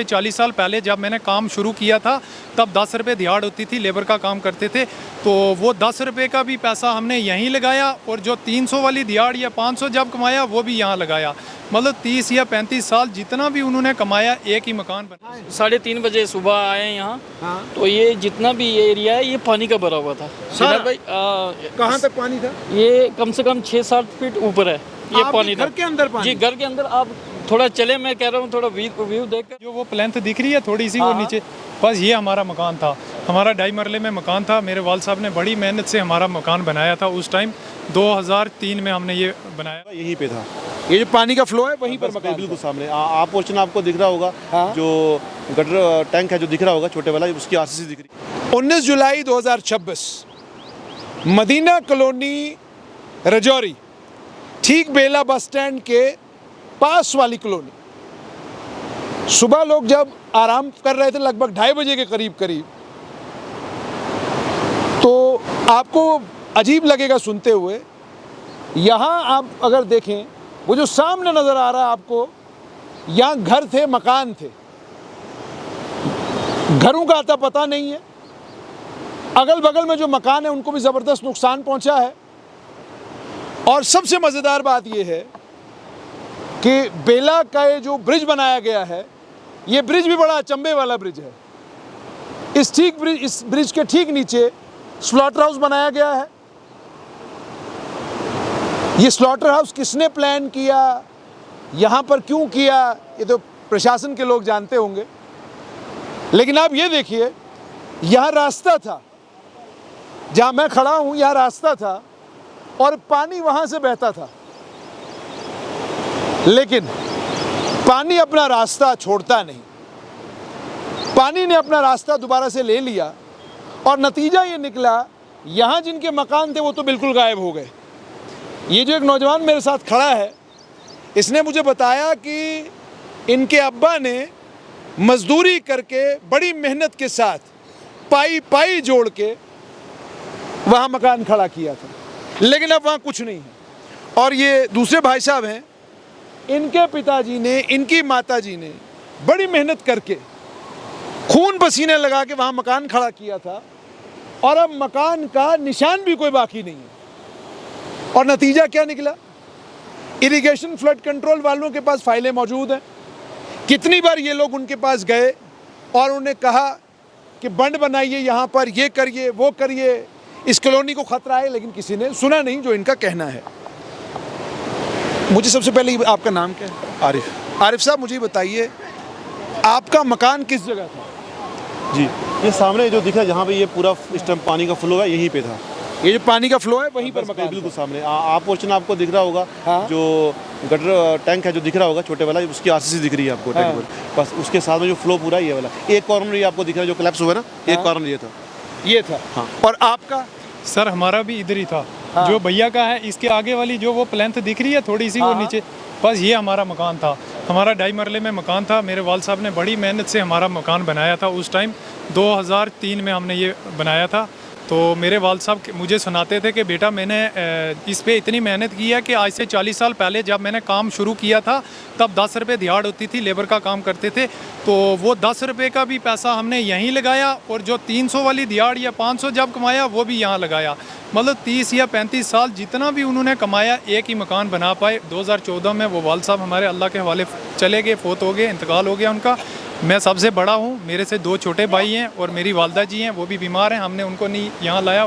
40 साल पहले जब मैंने काम शुरू किया था तब 10 रुपये दिहाड़ होती थी, लेबर का काम करते थे, तो वो 10 रुपये का भी पैसा हमने यहीं लगाया और जो 300 वाली दिहाड़ या 500 जब कमाया वो भी यहाँ लगाया। मतलब 30 या 35 साल जितना भी उन्होंने कमाया एक ही मकान बना। 3:30 बजे सुबह आए यहाँ। तो ये जितना भी ये एरिया है ये पानी का भरा हुआ था। भाई कहाँ तक पानी था? ये कम से कम 6-7 फीट ऊपर है ये पानी। घर के अंदर पानी? जी घर के अंदर। आप थोड़ा चले, मैं कह रहा हूँ थोड़ा व्यू देख कर। जो वो प्लेंथ दिख रही है थोड़ी सी वो नीचे, बस ये हमारा मकान था। हमारा 2.5 मरले में मकान था। मेरे वाल साहब ने बड़ी मेहनत से हमारा मकान बनाया था। उस टाइम 2003 में हमने ये बनाया। यहीं पे था। ये जो पानी का फ्लो है वहीं पर मकान बिल्कुल सामने आप पोर्शन आपको दिख रहा होगा। जो गटर टैंक है जो दिख रहा होगा छोटे वाला, उसकी आरसीसी दिख रही। 19 जुलाई 2026 मदीना कॉलोनी रजौरी, ठीक बेला बस स्टैंड के पास वाली कॉलोनी। सुबह लोग जब आराम कर रहे थे लगभग 2:30 बजे के करीब, तो आपको अजीब लगेगा सुनते हुए, यहाँ आप अगर देखें वो जो सामने नज़र आ रहा है आपको, यहाँ घर थे, मकान थे, घरों का आता पता नहीं है। अगल बगल में जो मकान है उनको भी ज़बरदस्त नुकसान पहुँचा है। और सबसे मज़ेदार बात यह है कि बेला का ये जो ब्रिज बनाया गया है, ये ब्रिज भी बड़ा अचंभे वाला ब्रिज है। इस ब्रिज के ठीक नीचे स्लॉटर हाउस बनाया गया है। ये स्लॉटर हाउस किसने प्लान किया, यहाँ पर क्यों किया, ये तो प्रशासन के लोग जानते होंगे। लेकिन आप ये देखिए, यहाँ रास्ता था, जहाँ मैं खड़ा हूँ यहाँ रास्ता था और पानी वहाँ से बहता था। लेकिन पानी अपना रास्ता छोड़ता नहीं। पानी ने अपना रास्ता दोबारा से ले लिया और नतीजा ये निकला, यहाँ जिनके मकान थे वो तो बिल्कुल गायब हो गए। ये जो एक नौजवान मेरे साथ खड़ा है, इसने मुझे बताया कि इनके अब्बा ने मजदूरी करके बड़ी मेहनत के साथ पाई जोड़ के वहाँ मकान खड़ा किया था, लेकिन अब वहाँ कुछ नहीं है। और ये दूसरे भाई साहब हैं, इनके पिताजी ने, इनकी माताजी ने बड़ी मेहनत करके खून पसीने लगा के वहाँ मकान खड़ा किया था और अब मकान का निशान भी कोई बाकी नहीं है। और नतीजा क्या निकला? इरिगेशन फ्लड कंट्रोल वालों के पास फाइलें मौजूद हैं। कितनी बार ये लोग उनके पास गए और उन्हें कहा कि बंड बनाइए, यहाँ पर ये करिए, वो करिए, इस कॉलोनी को खतरा है, लेकिन किसी ने सुना नहीं जो इनका कहना है। मुझे सबसे पहले आपका नाम क्या है? आरिफ। आरिफ साहब, मुझे बताइए आपका मकान किस जगह था? जी, ये सामने जो दिख रहा है जहाँ पे ये पूरा इस टाइम पानी का फ्लो है, यहीं पे था। ये जो पानी का फ्लो है वहीं पर मकान? बिल्कुल सामने आप पोर्शन आपको दिख रहा होगा। जो गटर टैंक है जो दिख रहा होगा छोटे वाला, उसकी आरसीसी दिख रही है आपको टैंक पर। बस उसके साथ में जो फ्लो पूरा ये वाला एक कॉर्नर ये आपको दिख रहा है जो कोलैप्स हुआ ना, एक कॉर्नर ये था। हाँ। और आपका? सर हमारा भी इधर ही था। जो भैया का है इसके आगे वाली जो वो प्लेंथ दिख रही है थोड़ी सी वो नीचे, बस ये हमारा मकान था। हमारा 2.5 मरले में मकान था। मेरे वाल साहब ने बड़ी मेहनत से हमारा मकान बनाया था। उस टाइम 2003 में हमने ये बनाया था। तो मेरे वाल साहब मुझे सुनाते थे कि बेटा मैंने इस पे इतनी मेहनत की है कि आज से 40 साल पहले जब मैंने काम शुरू किया था तब 10 रुपये दिहाड़ होती थी, लेबर का काम करते थे, तो वो 10 रुपये का भी पैसा हमने यहीं लगाया और जो 300 वाली दिहाड़ या 500 जब कमाया वो भी यहाँ लगाया। मतलब 30 या 35 साल जितना भी उन्होंने कमाया एक ही मकान बना पाए। 2014 में वो वाल साहब हमारे अल्लाह के हवाले चले गए, फोत हो गए, इंतकाल हो गया उनका। मैं सबसे बड़ा हूँ, मेरे से 2 छोटे भाई हैं और मेरी वालदा जी हैं, वो भी बीमार हैं। हमने उनको नहीं यहाँ लाया,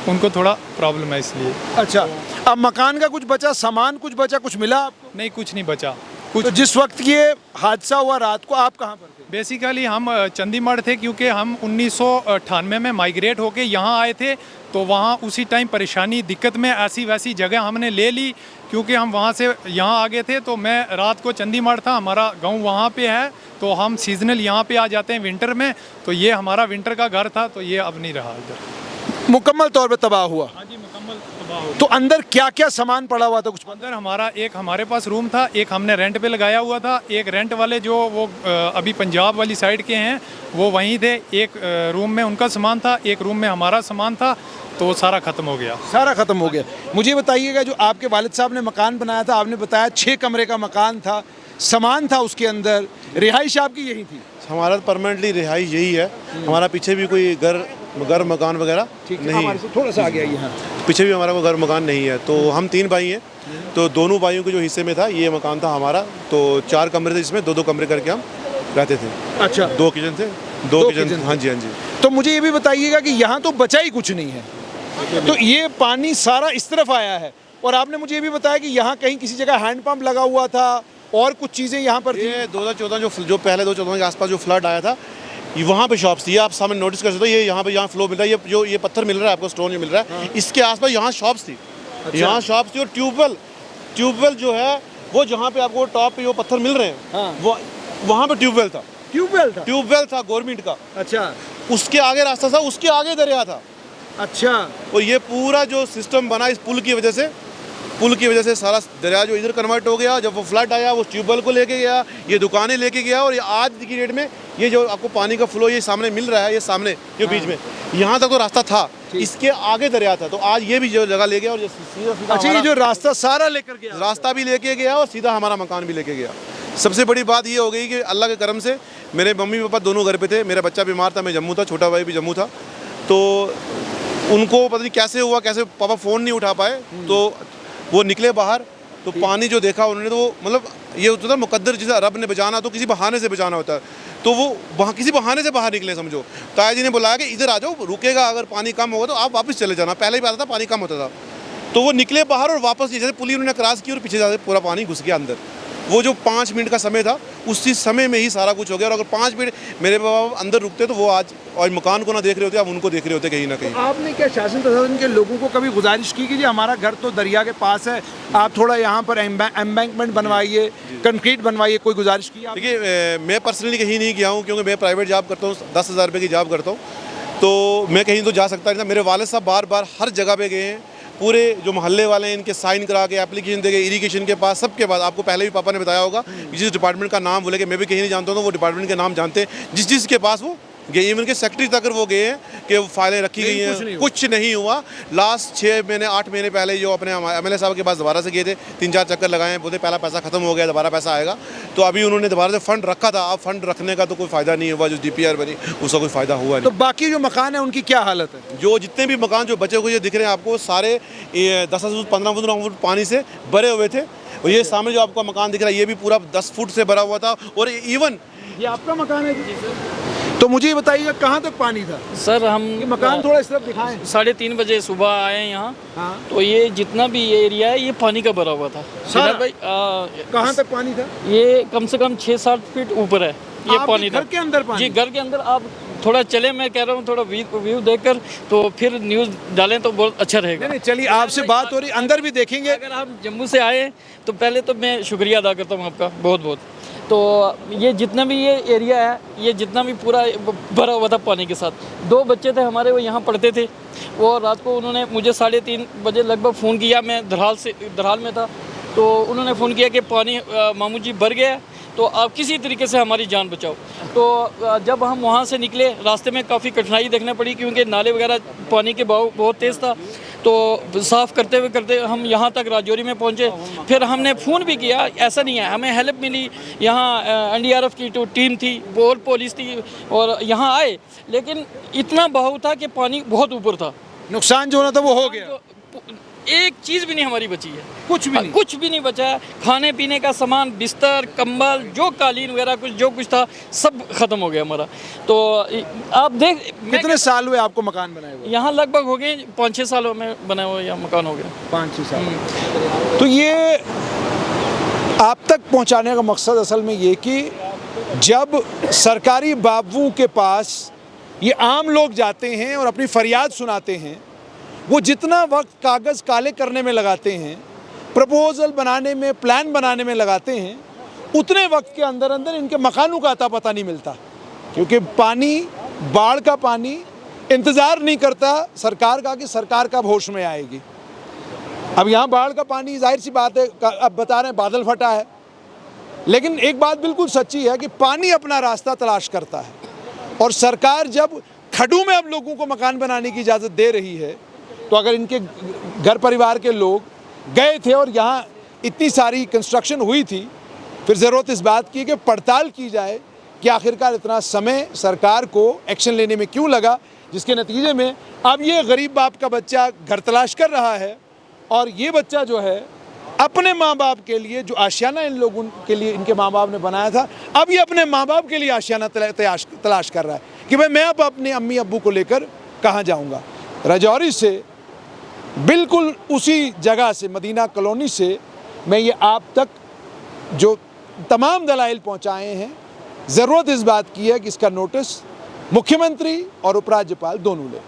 उनको थोड़ा प्रॉब्लम है इसलिए। अच्छा, अब मकान का कुछ बचा, सामान कुछ बचा, कुछ मिला आपको? नहीं, कुछ नहीं बचा। तो जिस वक्त ये हादसा हुआ रात को आप कहाँ पर थे? बेसिकली हम चंडीगढ़ थे, क्योंकि हम 1998 में माइग्रेट होके यहाँ आए थे। तो वहाँ उसी टाइम परेशानी दिक्कत में ऐसी वैसी जगह हमने ले ली, क्योंकि हम वहाँ से यहाँ आ गए थे। तो मैं रात को चंडीगढ़ था, हमारा गांव वहाँ पे है, तो हम सीजनल यहाँ पे आ जाते हैं विंटर में। तो ये हमारा विंटर का घर था, तो ये अब नहीं रहा इधर। मुकम्मल तौर पे तबाह हुआ? हाँ जी, मुकम्मल तबाह हो। तो अंदर क्या क्या सामान पड़ा हुआ था? कुछ अंदर हमारे पास रूम था, एक हमने रेंट पे लगाया हुआ था, एक रेंट वाले जो वो अभी पंजाब वाली साइड के हैं वो वहीं थे। एक रूम में उनका सामान था, एक रूम में हमारा सामान था, तो सारा ख़त्म हो गया। सारा ख़त्म हो गया। मुझे बताइएगा, जो आपके वालिद साहब ने मकान बनाया था, आपने बताया 6 कमरे का मकान था, सामान था उसके अंदर, रिहाइश आपकी यही थी? हमारा परमानेंटली रिहाइश यही है। हमारा पीछे भी कोई घर मकान वगैरह नहीं हमारे से थोड़ा सा आगे आइए। हाँ, पीछे भी हमारा कोई घर मकान नहीं है। तो हम 3 भाई हैं, तो दोनों भाइयों के जो हिस्से में था ये मकान था हमारा। तो 4 कमरे थे जिसमें 2-2 कमरे करके हम रहते थे। अच्छा, 2 किचन थे, 2 किचन। हाँ जी, हाँ जी। तो मुझे ये भी बताइएगा कि यहाँ तो बचा ही कुछ नहीं है, तो ये पानी सारा इस तरफ आया है, और आपने मुझे ये भी बताया कि यहाँ कहीं किसी जगह हैंडपंप लगा हुआ था और कुछ चीज़ें यहाँ पर थी। ये 2014 जो पहले 2014 के आसपास जो फ्लड आया था, वहाँ पे शॉप्स थी। आप सामने नोटिस कर सकते हो, ये यहाँ पे फ्लो मिल रहा है, ये पत्थर मिल रहा है आपको, स्टोन जो मिल रहा है, इसके आसपास यहाँ शॉप्स थी। यहाँ शॉप्स थी, और ट्यूबवेल जो है वो जहाँ पे आपको टॉप पे जो पत्थर मिल रहे हैं, वो वहाँ पे ट्यूबवेल था गवर्नमेंट का। अच्छा, उसके आगे रास्ता था, उसके आगे दरिया था। अच्छा, और ये पूरा जो सिस्टम बना इस पुल की वजह से सारा दरिया जो इधर कन्वर्ट हो गया। जब वो फ्लड आया, वो ट्यूबवेल को लेके गया, ये दुकानें लेके गया, और ये आज की डेट में ये जो आपको पानी का फ्लो ये सामने मिल रहा है, ये सामने जो बीच में यहाँ तक तो रास्ता था, इसके आगे दरिया था। तो आज ये भी जो जगह ले गया, और सीधा अच्छा, ये जो रास्ता सारा लेकर गया, रास्ता भी लेके गया और सीधा हमारा मकान भी लेके गया। सबसे बड़ी बात ये हो गई कि अल्लाह के करम से मेरे मम्मी पापा दोनों घर पे थे। मेरा बच्चा बीमार था, मैं जम्मू था, छोटा भाई भी जम्मू था। तो उनको पता नहीं कैसे हुआ, कैसे पापा फ़ोन नहीं उठा पाए, तो वो निकले बाहर। तो पानी जो देखा उन्होंने, तो वो मतलब ये होता था मुकद्दर, जिसे रब ने बचाना तो किसी बहाने से बचाना होता है। तो वो वहाँ किसी बहाने से बाहर निकले, समझो। ताया जी ने बुलाया कि इधर आ जाओ, रुकेगा, अगर पानी कम होगा तो आप वापस चले जाना। पहले भी आता था, पानी कम होता था। तो वो निकले बाहर और वापस जैसे पुली उन्होंने क्रॉस की और पीछे जाते पूरा पानी घुस गया अंदर। वो जो 5 मिनट का समय था, उसी समय में ही सारा कुछ हो गया। और अगर 5 मिनट मेरे बाबा अंदर रुकते तो वो आज और मकान को ना देख रहे होते, अब उनको देख रहे होते कहीं ना कहीं। आपने क्या शासन प्रशासन के लोगों को कभी गुजारिश की कि जी हमारा घर तो दरिया के पास है, आप थोड़ा यहाँ पर एम्बैंकमेंट बनवाइए, कंक्रीट बनवाइए, कोई गुजारिश की? देखिए, मैं पर्सनली कहीं नहीं गया हूँ, क्योंकि मैं प्राइवेट जॉब करता हूँ, 10,000 रुपये की जॉब करता हूँ, तो मैं कहीं तो जा सकता नहीं था। मेरे वालिद साहब बार हर जगह पे गए हैं, पूरे जो मोहल्ले वाले हैं इनके साइन करा के एप्लीकेशन दे के, इरिगेशन के पास, सबके पास। आपको पहले भी पापा ने बताया होगा, जिस डिपार्टमेंट का नाम बोले कि मैं भी कहीं नहीं जानता हूँ, वो डिपार्टमेंट के नाम जानते हैं, जिस के पास वो गए। इवन के सेक्रेटरी तक वो गए हैं कि वो फाइलें रखी गई हैं, कुछ नहीं हुआ। लास्ट 6 महीने 8 महीने पहले जो अपने MLA साहब के पास दोबारा से गए थे, 3-4 चक्कर लगाए, बोलते पहला पैसा खत्म हो गया, दोबारा पैसा आएगा। तो अभी उन्होंने दोबारा से फंड रखा था, अब फंड रखने का तो कोई फ़ायदा नहीं हुआ। जो DPR बनी उसका कोई फ़ायदा हुआ नहीं। तो बाकी जो मकान है उनकी क्या हालत है? जो जितने भी मकान जो बचे हुए दिख रहे हैं आपको, सारे 10 फुट 15 फुट पानी से भरे हुए थे। और ये सामने जो आपका मकान दिख रहा है, ये भी पूरा 10 फुट से भरा हुआ था। और इवन ये आपका मकान है जी? तो मुझे ये बताइएगा कहाँ तक पानी था? सर हम ये मकान थोड़ा इस तरफ दिखाएं। 3:30 बजे सुबह आए यहाँ। हाँ। तो ये जितना भी ये एरिया है ये पानी का भरा हुआ था। सारा? भाई कहाँ तक पानी था? ये कम से कम 6-7 फीट ऊपर है ये पानी था। घर के अंदर पानी? जी, घर के अंदर। आप थोड़ा चले, मैं कह रहा हूँ थोड़ा व्यू देखकर, तो फिर न्यूज़ डालें तो बहुत अच्छा रहेगा। नहीं, चलिए आपसे बात हो रही, अंदर भी देखेंगे। अगर आप जम्मू से आए तो पहले तो मैं शुक्रिया अदा करता हूँ आपका बहुत बहुत। तो ये जितना भी ये एरिया है, ये जितना भी पूरा भरा हुआ था पानी के साथ। 2 बच्चे थे हमारे, वो यहाँ पढ़ते थे। वो रात को उन्होंने मुझे 3:30 बजे लगभग फ़ोन किया, मैं धराल में था। तो उन्होंने फ़ोन किया कि पानी मामू जी भर गया, तो आप किसी तरीके से हमारी जान बचाओ। तो जब हम वहाँ से निकले, रास्ते में काफ़ी कठिनाई देखना पड़ी, क्योंकि नाले वगैरह पानी के बहाव बहुत तेज़ था। तो साफ़ करते हम यहाँ तक राजौरी में पहुँचे। फिर हमने फ़ोन भी किया, ऐसा नहीं है, हमें हेल्प मिली। यहाँ NDRF की तो टीम थी, और पुलिस थी, और यहाँ आए, लेकिन इतना बहाव था कि पानी बहुत ऊपर था। नुकसान जो होना था वो हो गया। एक चीज़ भी नहीं हमारी बची है, कुछ भी नहीं? कुछ भी नहीं बचा है। खाने पीने का सामान, बिस्तर, कंबल, जो कालीन वगैरह कुछ जो कुछ था, सब ख़त्म हो गया हमारा। तो आप देख, कितने साल हुए आपको मकान बनाए हुए? यहाँ लगभग हो गए 5-6 सालों में बना हुआ यह मकान हो गया। 5-6 साल। तो ये आप तक पहुँचाने का मकसद असल में ये कि जब सरकारी बाबुओं के पास ये आम लोग जाते हैं और अपनी फरियाद सुनाते हैं, वो जितना वक्त कागज़ काले करने में लगाते हैं, प्रपोज़ल बनाने में, प्लान बनाने में लगाते हैं, उतने वक्त के अंदर अंदर इनके मकानों का अता पता नहीं मिलता। क्योंकि पानी, बाढ़ का पानी इंतज़ार नहीं करता सरकार का कि सरकार कब होश में आएगी। अब यहाँ बाढ़ का पानी, जाहिर सी बात है, अब बता रहे हैं बादल फटा है, लेकिन एक बात बिल्कुल सच्ची है कि पानी अपना रास्ता तलाश करता है। और सरकार जब खड्डों में अब लोगों को मकान बनाने की इजाज़त दे रही है, तो अगर इनके घर परिवार के लोग गए थे और यहाँ इतनी सारी कंस्ट्रक्शन हुई थी, फिर ज़रूरत इस बात की है कि पड़ताल की जाए कि आखिरकार इतना समय सरकार को एक्शन लेने में क्यों लगा, जिसके नतीजे में अब ये गरीब बाप का बच्चा घर तलाश कर रहा है और ये बच्चा जो है अपने माँ बाप के लिए जो आशियाना इन लोगों के लिए इनके माँ बाप ने बनाया था, अब ये अपने माँ बाप के लिए आशियाना तलाश कर रहा है कि भाई मैं अब अपने अम्मी अब्बू को लेकर कहाँ जाऊँगा। राजौरी से बिल्कुल उसी जगह से, मदीना कॉलोनी से मैं ये आप तक जो तमाम दलाइल पहुँचाए हैं, ज़रूरत इस बात की है कि इसका नोटिस मुख्यमंत्री और उपराज्यपाल दोनों लें।